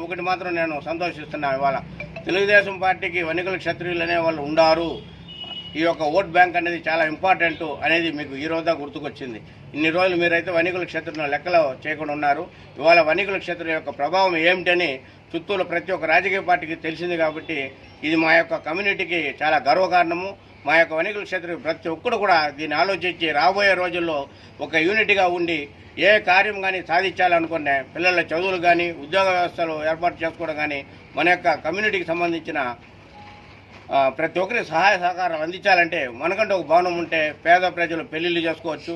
ఒకటి మాత్రం నేను సంతోషిస్తున్నాను, ఇవాళ తెలుగుదేశం పార్టీకి వనికుల క్షత్రియులు అనే వాళ్ళు ఉండారు, ఈ యొక్క ఓట్ బ్యాంక్ అనేది చాలా ఇంపార్టెంట్ అనేది మీకు ఈ రోజు గుర్తుకొచ్చింది. ఇన్ని రోజులు మీరైతే వనికుల క్షత్రియుల లెక్కలో చేయకుండా ఉన్నారు. ఇవాళ వనికుల క్షత్రియుల యొక్క ప్రభావం ఏమిటని చిత్తూరులో ప్రతి ఒక్క రాజకీయ పార్టీకి తెలిసింది. కాబట్టి ఇది మా యొక్క కమ్యూనిటీకి చాలా గర్వకారణము. మా యొక్క వనికుల క్షత్రియులు ప్రతి ఒక్కరు కూడా దీన్ని ఆలోచించి రాబోయే రోజుల్లో ఒక యూనిట్గా ఉండి ఏ కార్యం కానీ సాధించాలనుకునే పిల్లల చదువులు కానీ ఉద్యోగ వ్యవస్థలు ఏర్పాటు చేసుకోవడం కానీ మన యొక్క కమ్యూనిటీకి సంబంధించిన ప్రతి ఒక్కరి సహాయ సహకారాలు అందించాలంటే మనకంటే ఒక భవనం ఉంటే పేద ప్రజలు పెళ్లిళ్ళు చేసుకోవచ్చు,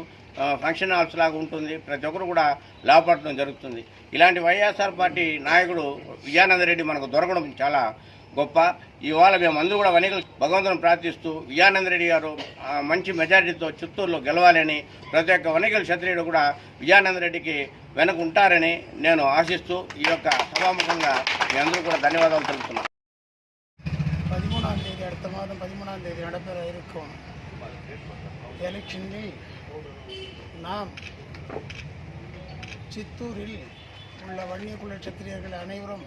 ఫంక్షన్ హాల్స్ లాగా ఉంటుంది, ప్రతి ఒక్కరు కూడా లాభపడడం జరుగుతుంది. ఇలాంటి వైఎస్ఆర్ పార్టీ నాయకుడు విజయానందరెడ్డి మనకు దొరకడం చాలా గొప్ప. ఇవాళ మేమందరూ కూడా వనికులు భగవంతుని ప్రార్థిస్తూ విజయానందరెడ్డి గారు మంచి మెజారిటీతో చిత్తూరులో గెలవాలని, ప్రతి ఒక్క వనికుల క్షత్రియుడు కూడా విజయానందరెడ్డికి వెనక ఉంటారని నేను ఆశిస్తూ ఈ యొక్క సభాముఖంగా మీ అందరూ కూడా ధన్యవాదాలు తెలుపుతున్నాను. 13ஆம் தேதி அடுத்த மாதம் 13ஆம் தேதி நடைபெற இருக்கும் எலெக்ஷனில் நாம் சித்தூரில் உள்ள வன்னியகுல க்ஷத்திரியர்கள் அனைவரும்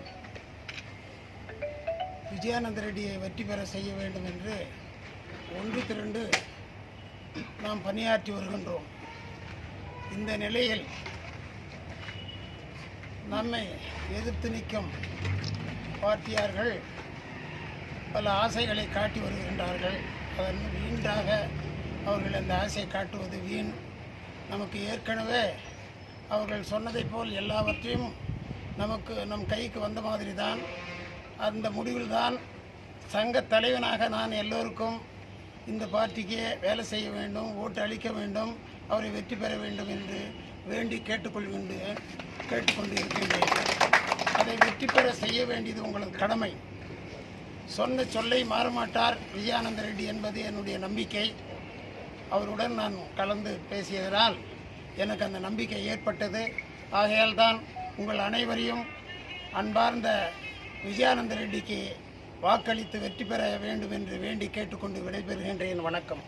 விஜயானந்த ரெட்டியை வெற்றி பெற செய்ய வேண்டும் என்று ஒன்று திரண்டு நாம் பணியாற்றி வருகின்றோம். இந்த நிலையில் நம்மை எதிர்த்து நிற்கும் பார்ட்டியார்கள் பல ஆசைகளை காட்டி வருகின்றார்கள். அதன் வீண்டாக அவர்கள் அந்த ஆசை காட்டுவது வீண். நமக்கு ஏற்கனவே அவர்கள் சொன்னதைப் போல் எல்லாவற்றையும் நம் கைக்கு வந்த மாதிரி தான். அந்த முடிவில் தான் சங்க தலைவனாக நான் எல்லோருக்கும் இந்த பார்ட்டிக்கு வேலை செய்ய வேண்டும், ஓட்டு அளிக்க வேண்டும், அவரை வெற்றி பெற வேண்டும் என்று வேண்டி கேட்டுக்கொண்டு இருக்கின்றேன். அதை வெற்றி பெற செய்ய வேண்டியது உங்களது கடமை. சொன்ன சொல்லை மாறமாட்டார் விஜயானந்த ரெட்டி என்பது என்னுடைய நம்பிக்கை. அவருடன் நான் கலந்து பேசியதனால் எனக்கு அந்த நம்பிக்கை ஏற்பட்டது. ஆகையால் தான் உங்கள் அனைவரையும் அன்பார்ந்த விஜயானந்த ரெட்டிக்கு வாக்களித்து வெற்றி பெற வேண்டும் என்று வேண்டி கேட்டுக்கொண்டு விடைபெறுகின்றேன். வணக்கம்.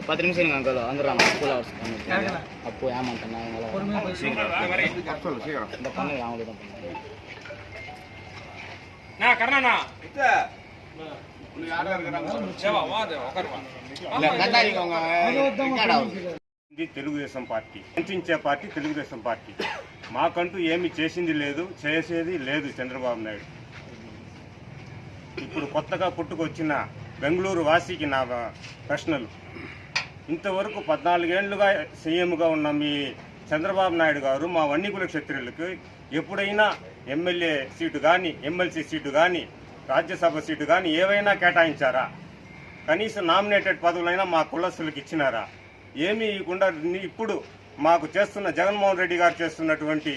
10 நிமிஷம் அங்கே வந்துடுறாங்க ஸ்கூல் ஹவர்ஸ் அப்போ ஏமாட்டேன் இந்த பண்ணு அவங்களுக்கு தான் பண்ணுறேன். తెలుగుదేశం పార్టీ వంచే పార్టీ తెలుగుదేశం పార్టీ. మాకంటూ ఏమి చేసింది లేదు, చేసేది లేదు చంద్రబాబు నాయుడు. ఇప్పుడు కొత్తగా పుట్టుకొచ్చిన బెంగళూరు వాసికి నా ప్రశ్నలు. ఇంతవరకు 14 ఏళ్లుగా సీఎంగా ఉన్న మీ చంద్రబాబు నాయుడు గారు మా వన్నికుల క్షత్రియులకు ఎప్పుడైనా ఎమ్మెల్యే సీటు కానీ, ఎమ్మెల్సీ సీటు కానీ, రాజ్యసభ సీటు కానీ ఏవైనా కేటాయించారా? కనీసం నామినేటెడ్ పదవులైనా మా కులస్తులకు ఇచ్చినారా? ఏమీ ఇవ్వకుండా ఇప్పుడు మాకు చేస్తున్న జగన్మోహన్ రెడ్డి గారు చేస్తున్నటువంటి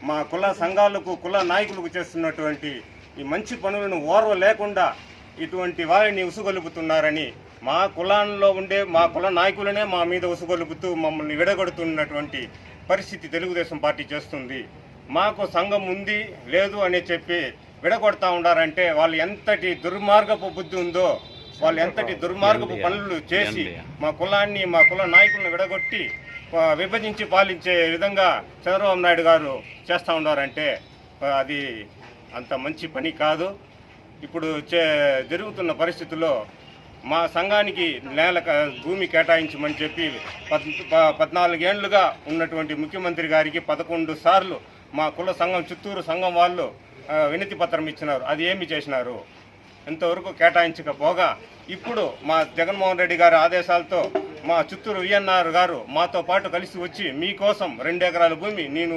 మా కుల సంఘాలకు, కుల నాయకులకు చేస్తున్నటువంటి ఈ మంచి పనులను ఓర్వ లేకుండా ఇటువంటి వారిని ఉసుగొలుపుతున్నారని, మా కులాల్లో ఉండే మా కుల నాయకులనే మా మీద ఉసుగొలుపుతూ మమ్మల్ని విడగొడుతున్నటువంటి పరిస్థితి తెలుగుదేశం పార్టీ చేస్తుంది. మాకు సంఘం ఉంది లేదు అని చెప్పి విడగొడతా ఉండారంటే వాళ్ళు ఎంతటి దుర్మార్గపు బుద్ధి ఉందో, వాళ్ళు ఎంతటి దుర్మార్గపు పనులు చేసి మా కులాన్ని, మా కుల నాయకులను విడగొట్టి విభజించి పాలించే విధంగా చంద్రబాబు నాయుడు గారు చేస్తూ ఉన్నారంటే అది అంత మంచి పని కాదు. ఇప్పుడు జరుగుతున్న పరిస్థితుల్లో మా సంఘానికి భూమి కేటాయించమని చెప్పి 14 ఏళ్లుగా ఉన్నటువంటి ముఖ్యమంత్రి గారికి 11 సార్లు మా కుల సంఘం, చిత్తూరు సంఘం వాళ్ళు వినతి పత్రం ఇచ్చినారు. అది ఏమి చేసినారు? ఇంతవరకు కేటాయించకపోగా ఇప్పుడు మా జగన్మోహన్ రెడ్డి గారి ఆదేశాలతో మా చిత్తూరు విఎన్ఆర్ గారు మాతో పాటు కలిసి వచ్చి మీకోసం 2 ఎకరాల భూమి నేను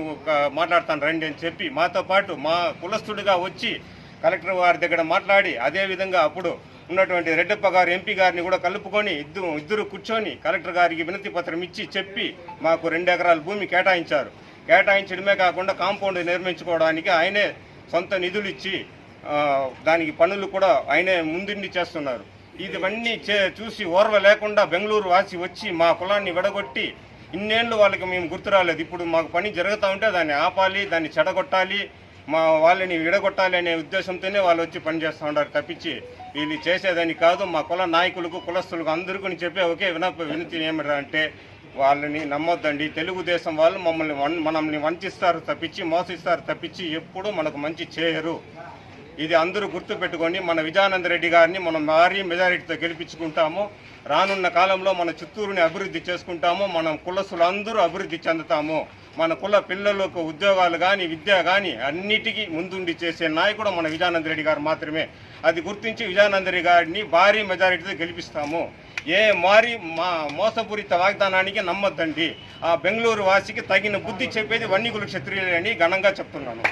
మాట్లాడతాను రండి అని చెప్పి మాతో పాటు మా కులస్తుడిగా వచ్చి కలెక్టర్ గారి దగ్గర మాట్లాడి, అదేవిధంగా అప్పుడు ఉన్నటువంటి రెడ్డప్ప గారు ఎంపీ గారిని కూడా కలుపుకొని ఇద్దరు కూర్చొని కలెక్టర్ గారికి వినతి పత్రం ఇచ్చి చెప్పి మాకు 2 ఎకరాల భూమి కేటాయించారు. కేటాయించడమే కాకుండా కాంపౌండ్ నిర్మించుకోవడానికి ఆయనే సొంత నిధులు ఇచ్చి దానికి పనులు కూడా ఆయనే ముందుండి చేస్తున్నారు. ఇవన్నీ చూసి ఓర్వ లేకుండా బెంగళూరు వాసి వచ్చి మా కులాన్ని విడగొట్టి ఇన్నేళ్ళు వాళ్ళకి మేము గుర్తు రాలేదు. ఇప్పుడు మాకు పని జరుగుతూ ఉంటే దాన్ని ఆపాలి, దాన్ని చెడగొట్టాలి, మా వాళ్ళని విడగొట్టాలి అనే ఉద్దేశంతోనే వాళ్ళు వచ్చి పనిచేస్తూ ఉన్నారు తప్పించి వీళ్ళు చేసేదని కాదు. మా కుల నాయకులకు, కులస్తులకు అందరికీ చెప్పే ఒకే వినతి ఏమిటంటే వాళ్ళని నమ్మొద్దండి. తెలుగుదేశం వాళ్ళు మనల్ని వంచిస్తారు తప్పించి, మోసిస్తారు తప్పించి ఎప్పుడూ మనకు మంచి చేయరు. ఇది అందరూ గుర్తుపెట్టుకొని మన విజయానంద రెడ్డి గారిని మనం భారీ మెజారిటీతో గెలిపించుకుంటాము. రానున్న కాలంలో మన చిత్తూరుని అభివృద్ధి చేసుకుంటాము. మనం కులసులందరూ అభివృద్ధి చెందుతాము. మన కుల పిల్లలకు ఉద్యోగాలు కానీ, విద్య కానీ అన్నిటికీ ముందుండి చేసే నాయకుడు మన విజయానంద రెడ్డి గారు మాత్రమే. అది గుర్తించి విజయానంద రెడ్డి గారిని భారీ మెజారిటీతో గెలిపిస్తాము. మోసపూరిత వాగ్దానానికి నమ్మొద్దండి. ఆ బెంగళూరు వాసికి తగిన బుద్ధి చెప్పేది వన్నికుల క్షత్రియులని ఘనంగా చెప్తున్నాను.